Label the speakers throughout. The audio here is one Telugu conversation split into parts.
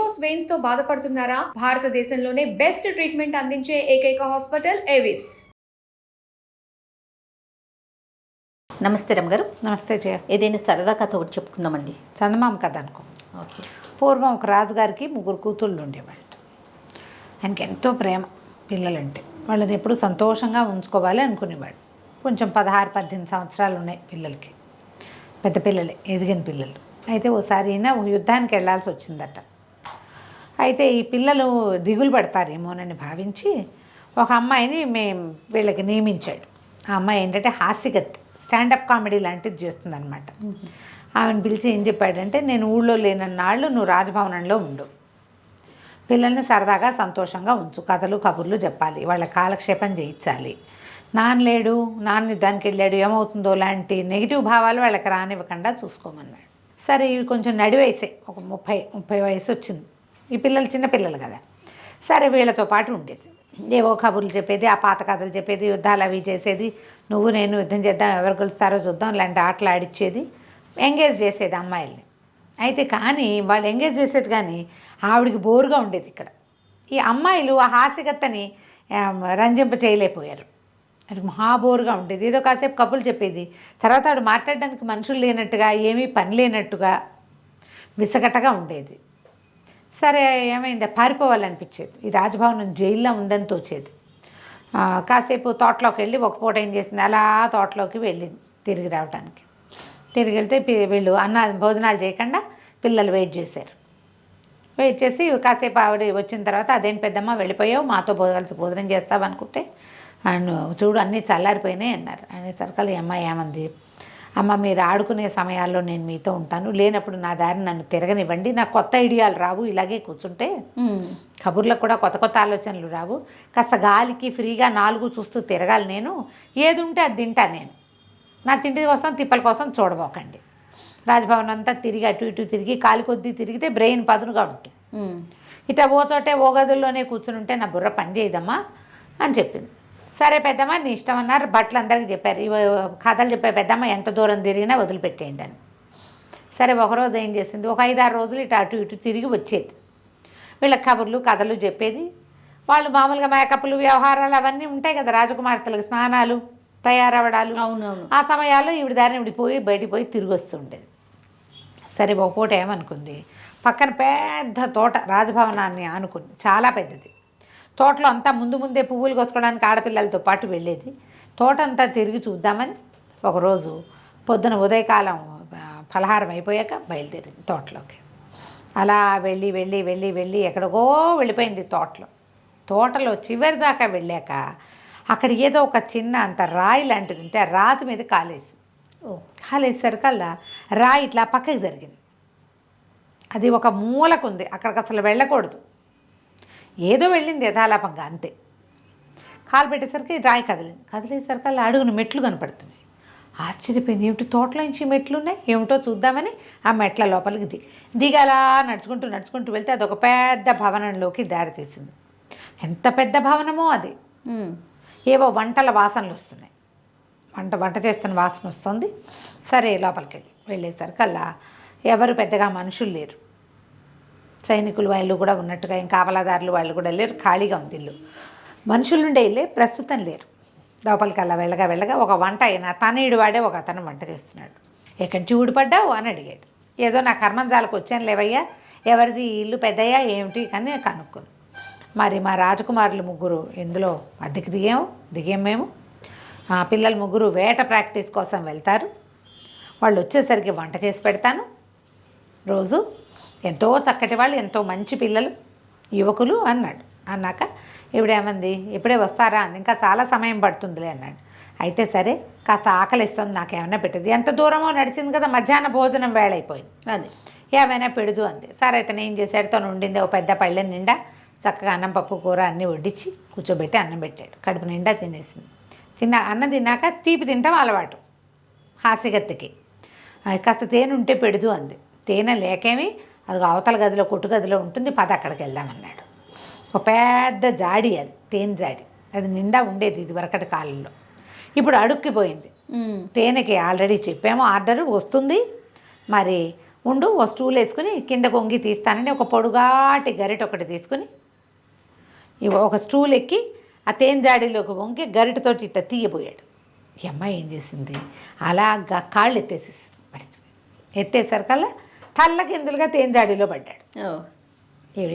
Speaker 1: వెరికోస్ వెయిన్స్ తో బాధపడుతున్నారా? భారతదేశంలోనే బెస్ట్ ట్రీట్మెంట్ అందించే ఏకైక హాస్పిటల్ ఏవిస్.
Speaker 2: నమస్తే రమ్మగారు.
Speaker 3: నమస్తే జయ.
Speaker 2: ఏదైనా సరదా కథ ఒకటి చెప్పుకుందామండి.
Speaker 3: చందమామ కథ అనుకో.
Speaker 2: ఓకే.
Speaker 3: పూర్వం ఒక రాజుగారికి 3 కూతుళ్ళు ఉండేవాళ్ళు. ఆయనకి ఎంతో ప్రేమ పిల్లలంటే. వాళ్ళని ఎప్పుడు సంతోషంగా ఉంచుకోవాలి అనుకునేవాడు. కొంచెం 16-18 సంవత్సరాలు ఉన్నాయి పిల్లలకి. పెద్ద పిల్లలే, ఎదిగిన పిల్లలు. అయితే ఓసారి ఈయన యుద్ధానికి వెళ్ళాల్సి వచ్చిందట. అయితే ఈ పిల్లలు దిగులు పడతారేమోనని భావించి ఒక అమ్మాయిని వీళ్ళకి నియమించాడు. ఆ అమ్మాయి ఏంటంటే హాస్యగత్తి, స్టాండప్ కామెడీ లాంటిది చేస్తుందన్నమాట. ఆమెను పిలిచి ఏం చెప్పాడంటే, నేను ఊళ్ళో లేనన్నాళ్ళు నువ్వు రాజభవనంలో ఉండు, పిల్లల్ని సరదాగా సంతోషంగా ఉంచు, కథలు కబుర్లు చెప్పాలి, వాళ్ళ కాలక్షేపం చేయించాలి, నాన్న లేడు, నాన్న యుద్ధానికి వెళ్ళాడు ఏమవుతుందో లాంటి నెగిటివ్ భావాలు వాళ్ళకి రానివ్వకుండా చూసుకోమన్నాడు. సరే, ఇవి కొంచెం నడివయసే, ఒక 30 వయసు వచ్చింది. ఈ పిల్లలు చిన్నపిల్లలు కదా. సరే, వీళ్ళతో పాటు ఉండేది, ఏవో కబుర్లు చెప్పేది, ఆ పాత కథలు చెప్పేది, యుద్ధాలు అవి చేసేది, నువ్వు నేను యుద్ధం చేద్దాం, ఎవరు గెలుస్తారో చూద్దాం ఇలాంటి ఆటలు ఆడిచ్చేది, ఎంగేజ్ చేసేది అమ్మాయిల్ని. అయితే కానీ వాళ్ళు ఎంగేజ్ చేసేది కానీ ఆవిడికి బోరుగా ఉండేది. ఇక్కడ ఈ అమ్మాయిలు ఆ హాస్యగత్తని రంజింప చేయలేకపోయారు. అది మహాబోరుగా ఉండేది. ఏదో కాసేపు కబుర్లు చెప్పేది, తర్వాత ఆవిడ మాట్లాడడానికి మనుషులు లేనట్టుగా, ఏమీ పని లేనట్టుగా విసగటగా ఉండేది. సరే, ఏమైంది, పారిపోవాలనిపించేది. ఈ రాజభవనం జైల్లో ఉందని తోచేది. కాసేపు తోటలోకి వెళ్ళి ఒక పూట ఏం చేసింది, అలా తోటలోకి వెళ్ళింది తిరిగి రావడానికి. తిరిగి వెళ్తే వీళ్ళు భోజనాలు చేయకుండా పిల్లలు వెయిట్ చేశారు. వెయిట్ చేసి కాసేపు ఆవిడ వచ్చిన తర్వాత, అదేం పెద్దమ్మ వెళ్ళిపోయావు, మాతో భోజనం చేస్తావు అనుకుంటే, అండ్ చూడు అన్నీ చల్లారిపోయినాయి అన్నారు. అనేసరికి ఈ అమ్మాయి ఏమంది, అమ్మ మీరు ఆడుకునే సమయాల్లో నేను మీతో ఉంటాను, లేనప్పుడు నా దారిని నన్ను తిరగనివ్వండి, నాకు కొత్త ఐడియాలు రావు, ఇలాగే కూర్చుంటే కబుర్లకు కూడా కొత్త కొత్త ఆలోచనలు రావు, కాస్త గాలికి ఫ్రీగా 4 చూస్తూ తిరగాలి, నేను ఏది ఉంటే అది తింటా, నేను నా తిండి కోసం తిప్పల కోసం చూడబోకండి. రాజభవన్ అంతా తిరిగి అటు ఇటు తిరిగి కాలి కొద్దీ తిరిగితే బ్రెయిన్ పదునుగా ఉంటుంది. ఇట్లా ఓ చోటే ఓ గదుల్లోనే కూర్చుని ఉంటే నా బుర్ర పని చేయదమ్మా అని చెప్పింది. సరే పెద్దమ్మ నీ ఇష్టం అన్నారు. బట్టలు అందరికీ చెప్పారు, ఇవి కథలు చెప్పే పెద్దమ్మ ఎంత దూరం తిరిగినా వదిలిపెట్టేయండి అని. సరే, ఒకరోజు ఏం చేసింది, ఒక 5-6 రోజులు ఇటు అటు ఇటు తిరిగి వచ్చేది. వీళ్ళ కబుర్లు కథలు చెప్పేది. వాళ్ళు మామూలుగా మేకప్లు వ్యవహారాలు అవన్నీ ఉంటాయి కదా, రాజకుమార్తెలకు స్నానాలు తయారవడాలు.
Speaker 2: అవునవును.
Speaker 3: ఆ సమయాల్లో ఈవిడ దారిని విడిపోయి బయటికి పోయి తిరిగి వస్తుండేది. సరే, ఒక పూట ఏమనుకుంది, పక్కన పెద్ద తోట రాజభవనాన్ని ఆనుకుంది, చాలా పెద్దది. తోటలో అంతా ముందే పువ్వులు కోసుకోవడానికి ఆడపిల్లలతో పాటు వెళ్ళేది. తోట అంతా తిరిగి చూద్దామని ఒకరోజు పొద్దున ఉదయకాలం ఫలహారం అయిపోయాక బయలుదేరింది తోటలోకి. అలా వెళ్ళి వెళ్ళి వెళ్ళి వెళ్ళి ఎక్కడికో వెళ్ళిపోయింది తోటలో చివరి దాకా వెళ్ళాక అక్కడ ఏదో ఒక చిన్న అంత రాయి లాంటిది ఉంటే ఆ రాతి మీద కాలేసరికల్లా రాయి ఇట్లా పక్కకి జరిగింది. అది ఒక మూలకుంది, అక్కడికి అసలు వెళ్ళకూడదు. ఏదో వెళ్ళింది యథాలాపంగా, అంతే. కాలు పెట్టేసరికి రాయి కదిలేసరికల్లా అడుగున మెట్లు కనపడుతుంది. ఆశ్చర్యపోయింది, ఏమిటి తోటలో నుంచి మెట్లు ఉన్నాయి, ఏమిటో చూద్దామని ఆ మెట్ల లోపలికి దిగలా నడుచుకుంటూ వెళ్తే అదొక పెద్ద భవనంలోకి దారి తీసింది. ఎంత పెద్ద భవనమో అది. ఏవో వంటల వాసనలు వస్తున్నాయి, వంట చేస్తున్న వాసన వస్తుంది. సరే, లోపలికి వెళ్ళేసరికల్లా ఎవరు పెద్దగా మనుషులు లేరు. సైనికులు వాళ్ళు కూడా ఉన్నట్టుగా, ఇంకా కాపలాదారులు వాళ్ళు కూడా లేరు, ఖాళీగా ఉంది ఇల్లు. మనుషులుండే ఇల్లే ప్రస్తుతం లేరు. లోపలికి అలా వెళ్ళగా ఒక వంట అయినా తనయుడు వాడే ఒక అతను వంట చేస్తున్నాడు. ఎక్కడి నుంచి ఊడిపడ్డావు అని అడిగాడు. ఏదో నా కర్మంజాలకు వచ్చాను లేవయ్యా, ఎవరిది ఇల్లు పెద్దయ్యా ఏమిటి కానీ కనుక్కుంది. మరి మా రాజకుమారులు 3 ఇందులో అద్దెకి దిగాం మేము. పిల్లలు 3 వేట ప్రాక్టీస్ కోసం వెళ్తారు, వాళ్ళు వచ్చేసరికి వంట చేసి పెడతాను రోజు. ఎంతో చక్కటి వాళ్ళు, ఎంతో మంచి పిల్లలు, యువకులు అన్నాడు. అన్నాక ఇవిడేమంది, ఇప్పుడే వస్తారా అంది. ఇంకా చాలా సమయం పడుతుందిలే అన్నాడు. అయితే సరే, కాస్త ఆకలిస్తుంది, నాకేమైనా పెట్టదు. ఎంత దూరమో నడిచింది కదా, మధ్యాహ్న భోజనం వేళ అయిపోయింది, అది ఏమైనా పెడదు అంది. సరే, అయితే ఏం చేశాడు, తను ఉండింది ఓ పెద్ద పళ్ళె నిండా చక్కగా అన్నం పప్పు కూర అన్నీ వడ్డించి కూర్చోబెట్టి అన్నం పెట్టాడు. కడుపు నిండా తినేసింది. అన్నం తిన్నాక తీపి తింటాం అలవాటు హాస్యగత్తికి. కాస్త తేనె ఉంటే పెడదు అంది. తేనె లేకేమి, అది అవతల గదిలో కొట్టు గదిలో ఉంటుంది, పద అక్కడికి వెళ్దామన్నాడు. ఒక పెద్ద జాడి, అది తేనె జాడి, అది నిండా ఉండేది ఇది వరకటి కాలంలో. ఇప్పుడు అడుక్కిపోయింది. తేనెకి ఆల్రెడీ చెప్పాము ఆర్డరు వస్తుంది, మరి ఉండు, ఓ స్టూల్ వేసుకుని కింద కొంగి తీస్తానని ఒక పొడుగాటి గరిట ఒకటి తీసుకుని ఒక స్టూల్ ఎక్కి ఆ తేనెజాడీలోకి వంగి గరిటతోటి ఇట్ట తీయబోయాడు. ఈ అమ్మాయి ఏం చేసింది, అలాగా కాళ్ళు ఎత్తేసరికల్లా తల్లకిందులుగా తేనెజాడీలో పడ్డాడు.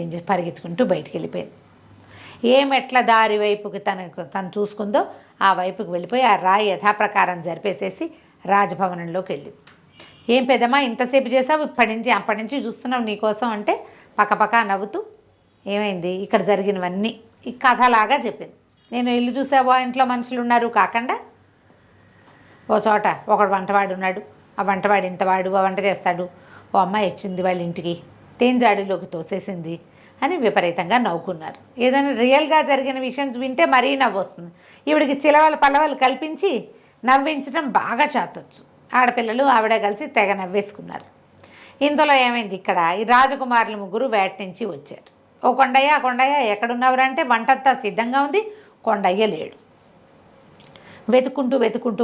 Speaker 3: ఏం చేసి పరిగెత్తుకుంటూ బయటికి వెళ్ళిపోయింది. ఏమెట్ల దారి వైపుకి తను చూసుకుందో ఆ వైపుకి వెళ్ళిపోయి ఆ రాయి యథాప్రకారం జరిపేసేసి రాజభవనంలోకి వెళ్ళింది. ఏం పెద్దమ్మా ఇంతసేపు చేసావు, అప్పటి నుంచి చూస్తున్నావు నీకోసం అంటే పక్కపక్క నవ్వుతూ ఏమైంది ఇక్కడ జరిగినవన్నీ ఈ కథలాగా చెప్పింది. నేను ఇల్లు చూసావో ఇంట్లో మనుషులు ఉన్నారు కాకుండా ఓ చోట ఒకడు వంటవాడు ఉన్నాడు, ఆ వంటవాడు ఇంతవాడు, ఆ వంట చేస్తాడు, ఓ అమ్మాయి వచ్చింది వాళ్ళ ఇంటికి తేనెజాడీలోకి తోసేసింది అని విపరీతంగా నవ్వుకున్నారు. ఏదైనా రియల్గా జరిగిన విషయం వింటే మరీ నవ్వు వస్తుంది. ఈవిడికి చిలవలు పల్లవలు కల్పించి నవ్వించడం బాగా చేతొచ్చు. ఆడపిల్లలు ఆవిడ కలిసి తెగ నవ్వేసుకున్నారు. ఇందులో ఏమైంది, ఇక్కడ ఈ రాజకుమారులు ముగ్గురు వేట నుంచి వచ్చారు. ఓ కొండయ్య, ఆ కొండయ్య ఎక్కడున్నవరంటే వంటంతా సిద్ధంగా ఉంది, కొండయ్య లేడు. వెతుకుంటూ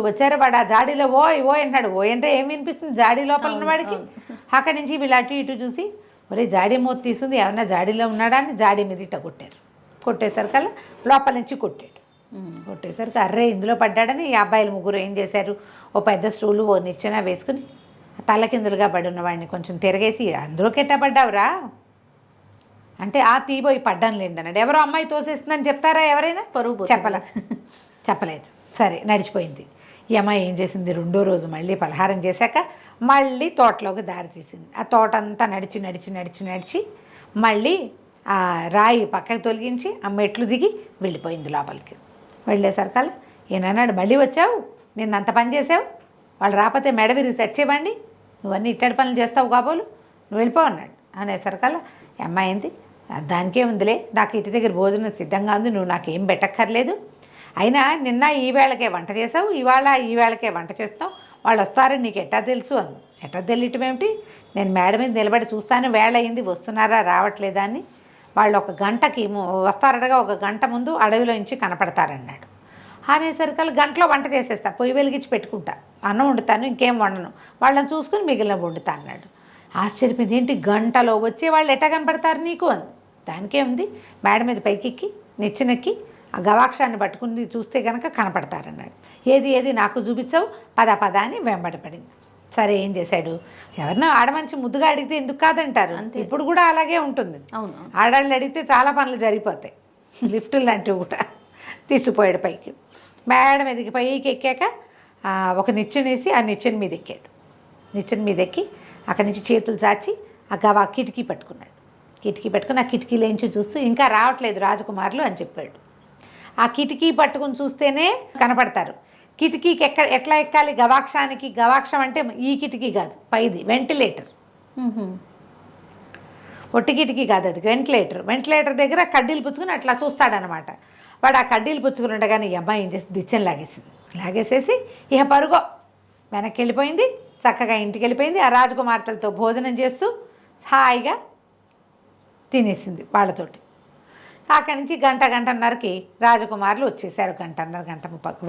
Speaker 3: వచ్చారు. వాడు ఆ జాడీలో ఓయ్ అన్నాడు. ఓయ్ అంటే ఏం వినిపిస్తుంది జాడీ లోపల ఉన్నవాడికి. అక్కడి నుంచి వీళ్ళు అటు ఇటు చూసి ఒరే జాడీ మూత తీసుంది, ఏమన్నా జాడీలో ఉన్నాడా అని జాడీ మీద ఇట్ట కొట్టారు. కొట్టేసరికల్లా లోపల నుంచి కొట్టేసరికి అర్రే ఇందులో పడ్డాడని ఈ అబ్బాయిలు ముగ్గురు ఏం చేశారు, ఓ పెద్ద స్టూలు ఓ నిచ్చెన వేసుకుని తలకిందులుగా పడి ఉన్నవాడిని కొంచెం తిరగేసి అందులోకి ఎట్టా పడ్డావురా అంటే ఆ తీబోయి పడ్డాను లేండి అన్నాడు. ఎవరో అమ్మాయి తోసేస్తుందని చెప్తారా ఎవరైనా?
Speaker 2: పరుగు
Speaker 3: చెప్పలేదు. సరే నడిచిపోయింది. ఈ అమ్మాయి ఏం చేసింది, రెండో రోజు మళ్ళీ పలహారం చేశాక మళ్ళీ తోటలోకి దారి తీసింది. ఆ తోట అంతా నడిచి మళ్ళీ ఆ రాయి పక్కకు తొలగించి ఆ మెట్లు దిగి వెళ్ళిపోయింది లోపలికి. వెళ్ళేసరికల్లా ఈయనన్నాడు, మళ్ళీ వచ్చావు, నిన్నంత పని చేసావు, వాళ్ళు రాకపోతే మెడ విరిగి చచ్చేవాడిని, నువ్వన్నీ ఇట్టడి పనులు చేస్తావు కాబోలు, నువ్వు వెళ్ళిపోవు అన్నాడు. అనేసరికల్లా అమ్మాయి ఏంది, దానికే ఉందిలే, నాకు ఇంటి దగ్గర భోజనం సిద్ధంగా ఉంది, నువ్వు నాకేం పెట్టక్కర్లేదు, అయినా నిన్న ఈ వేళకే వంట చేసావు, ఇవాళ ఈ వేళకే వంట చేస్తావు, వాళ్ళు వస్తారని నీకు ఎట్టా తెలుసు అంది. ఎట్టా తెలియటం ఏమిటి, నేను మేడ మీద నిలబడి చూస్తాను, వేళ అయింది వస్తున్నారా రావట్లేదా అని. వాళ్ళు ఒక గంటకి వస్తారనగా ఒక గంట ముందు అడవిలో నుంచి కనపడతారన్నాడు. అనేసరికల్లా గంటలో వంట చేసేస్తా, పొయ్యి వెలిగించి పెట్టుకుంటా, అన్నం వండుతాను, ఇంకేం వండను, వాళ్ళని చూసుకుని మిగిలిన వండుతా అన్నాడు. ఆశ్చర్యపోయింది, ఏంటి గంటలో వచ్చే వాళ్ళు ఎట్టా కనపడతారు నీకు అంది. దానికే ఉంది, మేడ మీద పైకెక్కి నిచ్చెనెక్కి ఆ గవాక్షాన్ని పట్టుకుని చూస్తే కనుక కనపడతారన్నాడు. ఏది నాకు చూపించవు, పద అని వెంబడపడింది. సరే ఏం చేశాడు, ఎవరినో ఆడమనిషి ముద్దుగా అడిగితే ఎందుకు కాదంటారు, ఇప్పుడు కూడా అలాగే ఉంటుంది.
Speaker 2: అవును, ఆడవాళ్ళు
Speaker 3: అడిగితే చాలా పనులు జరిగిపోతాయి. లిఫ్టులు లాంటివి కూడా తీసుకుపోయాడు పైకి. మేడ మీదకి పైకి ఎక్కాక ఒక నిచ్చెనేసి ఆ నిచ్చెన మీద ఎక్కాడు. నిచ్చెన మీద ఎక్కి అక్కడి నుంచి చేతులు చాచి ఆ కిటికీ పట్టుకున్నాడు. కిటికీ పట్టుకుని ఆ కిటికీలోంచి చూస్తూ ఇంకా రావట్లేదు రాజకుమారులు అని చెప్పాడు. ఆ కిటికీ పట్టుకుని చూస్తేనే కనపడతారు. కిటికీకి ఎట్లా ఎక్కాలి, గవాక్షానికి, గవాక్షం అంటే ఈ కిటికీ కాదు, పైది వెంటిలేటర్, ఒట్టి కిటికీ కాదు అది వెంటిలేటర్ దగ్గర కడ్డీలు పుచ్చుకుని అట్లా చూస్తాడనమాట. వాడు ఆ కడ్డీలు పుచ్చుకుని ఉండగానే ఈ అమ్మాయి ఏం చేసి దిచ్చని లాగేసేసి ఇక పరుగో వెనక్కి వెళ్ళిపోయింది. చక్కగా ఇంటికి వెళ్ళిపోయింది. ఆ రాజకుమార్తెలతో భోజనం చేస్తూ హాయిగా తినేసింది వాళ్ళతోటి. అక్కడి నుంచి గంటన్నరకి రాజకుమారులు వచ్చేసారు. గంట ముప్పకు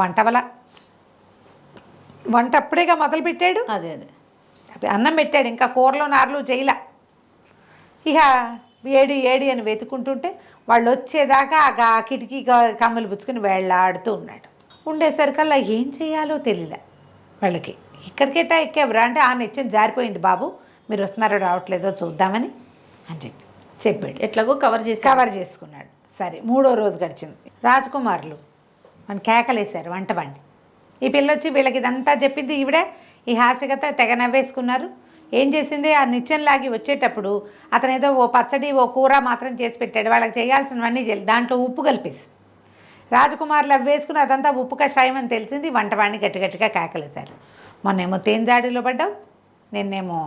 Speaker 3: వంట అప్పుడేగా మొదలుపెట్టాడు.
Speaker 2: అదే
Speaker 3: అన్నం పెట్టాడు, ఇంకా కూరలో నార్లు చేయలా. ఇక ఏడి అని వెతుకుంటుంటే వాళ్ళు వచ్చేదాకా ఆ కిటికీ కమ్మలు పుచ్చుకుని వేళ్లాడుతూ ఉన్నాడు. ఉండేసరికల్లా ఏం చేయాలో తెలియలే వాళ్ళకి. ఇక్కడికేటా ఎక్కేవరా అంటే ఆ నిత్యం జారిపోయింది బాబు, మీరు వస్తున్నారో రావట్లేదో చూద్దామని అని చెప్పాడు.
Speaker 2: ఎట్లాగో కవర్
Speaker 3: చేసుకున్నాడు. సరే 3వ రోజు గడిచింది. రాజకుమారులు మన కేకలేశారు వంట బండి. ఈ పిల్ల వచ్చి వీళ్ళకి ఇదంతా చెప్పింది ఈవిడే. ఈ హాస్యకత తెగ నవ్వేసుకున్నారు. ఏం చేసింది, ఆ నిత్యం లాగి వచ్చేటప్పుడు అతను ఏదో ఓ పచ్చడి ఓ కూర మాత్రం చేసి పెట్టాడు. వాళ్ళకి చేయాల్సినవన్నీ దాంట్లో ఉప్పు కలిపేసి రాజకుమారులు అవి వేసుకుని అదంతా ఉప్పు కషాయం అని తెలిసింది. వంటవాడిని గట్టిగా కేకలేశారు. మొన్నేమో తేనెజాడీలో పడ్డావు, నిన్నేమో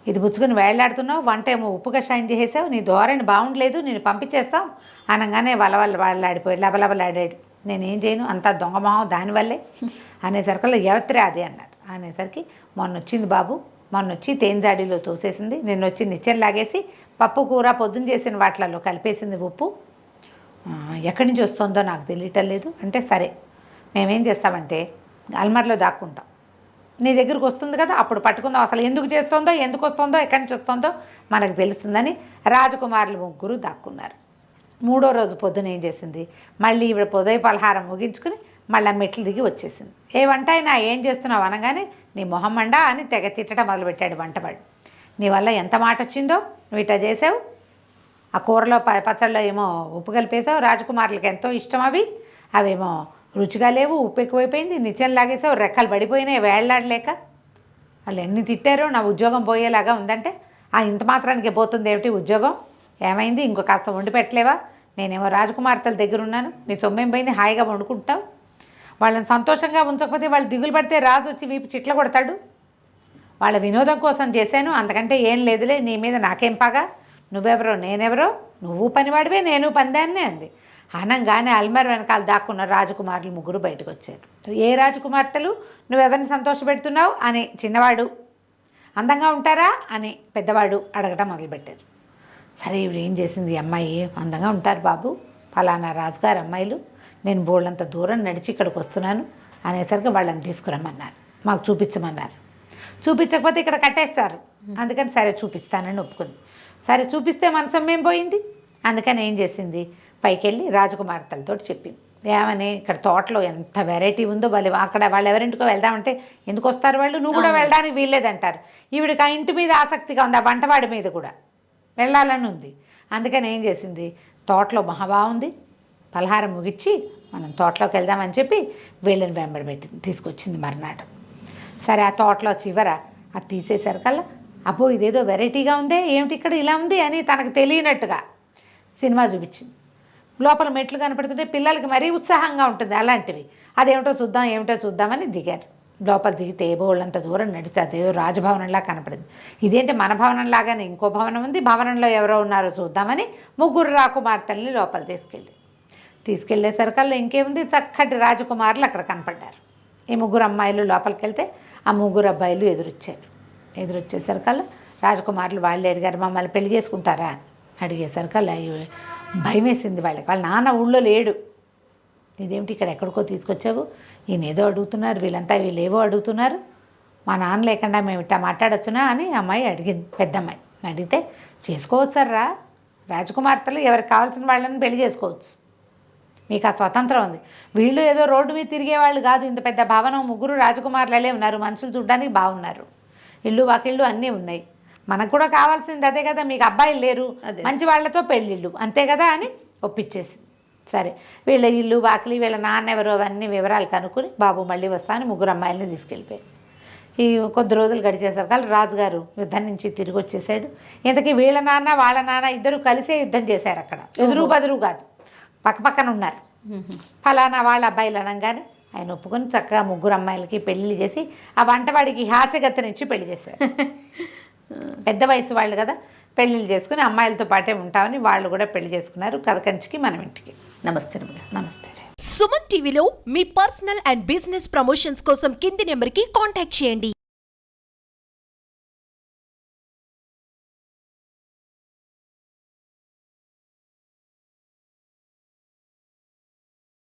Speaker 3: ఇది పుచ్చుకొని వేళ్లాడుతున్నావు, వంట ఏమో ఉప్పు కషాయం చేసేసావు, నీ ధోరణి బాగుండలేదు, నేను పంపించేస్తాం అనగానే వాళ్ళాడిపోయాడు, లబలబలాడాడు. నేనేం చేయను, అంతా దొంగమొహం దానివల్లే అనేసరికి ఎవత్రే అదే అన్నారు. అనేసరికి మొన్నొచ్చింది బాబు, మొన్నొచ్చి తేనెజాడీలో తోసేసింది, నిన్నొచ్చి నిచ్చెన లాగేసి పప్పు కూర పొద్దున్న చేసిన వాటిలలో కలిపేసింది ఉప్పు, ఎక్కడి నుంచి వస్తుందో నాకు తెలియటం లేదు అంటే. సరే మేమేం చేస్తామంటే అల్మార్లో దాక్కుంటాం, నీ దగ్గరికి వస్తుంది కదా, అప్పుడు పట్టుకుందాం, అసలు ఎందుకు చేస్తుందో, ఎందుకు వస్తుందో, ఎక్కడి నుంచి వస్తుందో మనకు తెలుస్తుందని రాజకుమారులు ముగ్గురు దాక్కున్నారు. మూడో రోజు పొద్దున ఏం చేసింది, మళ్ళీ ఈవిడ పొదయ పలహారం ముగించుకుని మళ్ళీ మెట్లు దిగి వచ్చేసింది. ఏ వంట అయినా ఏం చేస్తున్నావు అనగానే నీ మొహం మండా అని తెగ తిట్టడం మొదలుపెట్టాడు వంటవాడు. నీ వల్ల ఎంత మాట వచ్చిందో, నువ్వు ఇట్లా చేసావు, ఆ కూరలో పచ్చళ్ళలో ఏమో ఉప్పు కలిపేసావు, రాజకుమారులకు ఎంతో ఇష్టం అవేమో రుచిగా లేవు, ఉప్పు ఎక్కువైపోయింది, నిత్యం లాగేసావు, రెక్కలు పడిపోయినాయి వేళ్లాడలేక. వాళ్ళు ఎన్ని తిట్టారో, నా ఉద్యోగం పోయేలాగా ఉందంటే, ఇంత మాత్రానికి పోతుంది ఏమిటి ఉద్యోగం, ఏమైంది, ఇంకో కాస్త వండి పెట్టలేవా, నేనేమో రాజకుమార్తెల దగ్గర ఉన్నాను, నీ సొమ్మేం పోయింది, హాయిగా వండుకుంటావు. వాళ్ళని సంతోషంగా ఉంచకపోతే వాళ్ళు దిగులు పడితే రాజు వచ్చి వీపు చిట్ల కొడతాడు. వాళ్ళ వినోదం కోసం చేశాను, అంతకంటే ఏం లేదులే, నీ మీద నాకేం పగా, నువ్వెవరో నేనెవరో, నువ్వు పనివాడివే నేను పనిదాన్నే అంది. అనంగానే అల్మర్ వెనకాల దాక్కున్న రాజకుమారులు ముగ్గురు బయటకు వచ్చారు. ఏ రాజకుమార్తెలు, నువ్వెవరిని సంతోషపెడుతున్నావు అని చిన్నవాడు, అందంగా ఉంటారా అని పెద్దవాడు అడగటం మొదలుపెట్టారు. సరే ఇవి ఏం చేసింది, అమ్మాయి అందంగా ఉంటారు బాబు, ఫలానా రాజుగారు అమ్మాయిలు, నేను బోళ్ళంత దూరం నడిచి ఇక్కడికి వస్తున్నాను అనేసరికి వాళ్ళని తీసుకురమ్మన్నారు, మాకు చూపించమన్నారు. చూపించకపోతే ఇక్కడ కట్టేస్తారు, అందుకని సరే చూపిస్తానని ఒప్పుకుంది. సరే చూపిస్తే మనసం ఏం పోయింది, అందుకని ఏం చేసింది, పైకి వెళ్ళి రాజకుమార్తెలతో చెప్పింది. ఏమని, ఇక్కడ తోటలో ఎంత వెరైటీ ఉందో, అక్కడ వాళ్ళు ఎవరింటికో వెళ్దామంటే ఎందుకు వస్తారు వాళ్ళు, నువ్వు కూడా వెళ్ళడానికి వీల్లేదంటారు. ఈవిడికి ఆ ఇంటి మీద ఆసక్తిగా ఉంది, ఆ వంటవాడి మీద కూడా వెళ్ళాలని ఉంది. అందుకని ఏం చేసింది, తోటలో మహా బాగుంది, పలహారం ముగిచ్చి మనం తోటలోకి వెళ్దామని చెప్పి వీళ్ళని వెంబడి తీసుకొచ్చింది మర్నాడు. సరే ఆ తోటలో చివర అది తీసేశారు కల్లా, అబ్బో ఇదేదో వెరైటీగా ఉందే, ఏమిటి ఇక్కడ ఇలా ఉంది అని తనకు తెలియనట్టుగా సినిమా చూపించింది. లోపల మెట్లు కనపడుతుంటే పిల్లలకి మరీ ఉత్సాహంగా ఉంటుంది అలాంటివి, అదేమిటో చూద్దాం ఏమిటో చూద్దామని దిగారు. లోపల దిగితే బోళ్ళంత దూరం నడిస్తే అదేదో రాజభవనంలా కనపడింది. ఇదేంటి మన భవనంలాగానే ఇంకో భవనం ఉంది, భవనంలో ఎవరో ఉన్నారో చూద్దామని ముగ్గురు రాకుమార్తెల్ని లోపల తీసుకెళ్ళేసరికల్లా ఇంకేముంది, చక్కటి రాజకుమారులు అక్కడ కనపడ్డారు. ఈ ముగ్గురు అమ్మాయిలు లోపలికి వెళ్తే ఆ ముగ్గురు అబ్బాయిలు ఎదురొచ్చేసరికల్లా రాజకుమారులు వాళ్ళు అడిగారు, మమ్మల్ని పెళ్లి చేసుకుంటారా అని అడిగేసరికల్లా భయం వేసింది వాళ్ళకి. వాళ్ళ నాన్న ఊళ్ళో లేడు, ఇదేమిటి ఇక్కడ ఎక్కడికో తీసుకొచ్చావు, ఈయన ఏదో అడుగుతున్నారు, వీళ్ళు ఏవో అడుగుతున్నారు, మా నాన్న లేకుండా మేము ఇట్టా మాట్లాడొచ్చునా అని అమ్మాయి అడిగింది. పెద్దమ్మాయి అడిగితే చేసుకోవచ్చారా, రాజకుమార్తెలు ఎవరికి కావాల్సిన వాళ్ళని పెళ్లి చేసుకోవచ్చు, మీకు ఆ స్వతంత్రం ఉంది, వీళ్ళు ఏదో రోడ్డు మీద తిరిగేవాళ్ళు కాదు, ఇంత పెద్ద భవనం, ముగ్గురు రాజకుమారులే ఉన్నారు, మనుషులు చూడడానికి బాగున్నారు, ఇల్లు వాకిళ్ళు అన్నీ ఉన్నాయి, మనకు కూడా కావాల్సింది అదే కదా, మీకు అబ్బాయిలు లేరు, మంచి వాళ్ళతో పెళ్ళిళ్ళు అంతే కదా అని ఒప్పించేసింది. సరే వీళ్ళ ఇల్లు వాకిలి, వీళ్ళ నాన్న ఎవరు, అవన్నీ వివరాలు కనుక్కొని బాబు మళ్ళీ వస్తాను ముగ్గురు అమ్మాయిలని తీసుకెళ్ళిపోయారు. ఈ కొద్ది రోజులు గడిచేసరికి రాజుగారు యుద్ధం నుంచి తిరిగి వచ్చేసాడు. ఇంతకీ వీళ్ళ నాన్న వాళ్ళ నాన్న ఇద్దరు కలిసే యుద్ధం చేశారు, అక్కడ ఎదురు బదురు కాదు, పక్కన ఉన్నారు. ఫలానా వాళ్ళ అబ్బాయిలు అనగానే ఆయన ఒప్పుకొని చక్కగా ముగ్గురు అమ్మాయిలకి పెళ్లి చేసి ఆ వంటవాడికి హాస్యగత్తెనిచ్చి పెళ్లి చేశారు. పెద్ద వయసు వాళ్ళు కదా, పెళ్ళిళ్ళు చేసుకుని అమ్మాయిలతో పాటే ఉంటామని వాళ్ళు కూడా పెళ్లి చేసుకున్నారు. కథ కంచికి మనం ఇంటికి.
Speaker 2: నమస్తే.
Speaker 3: నమస్తే.
Speaker 4: సుమన్ టీవీలో మీ పర్సనల్ అండ్ బిజినెస్ ప్రమోషన్స్ కోసం కింది నెంబర్కి కాంటాక్ట్ చేయండి.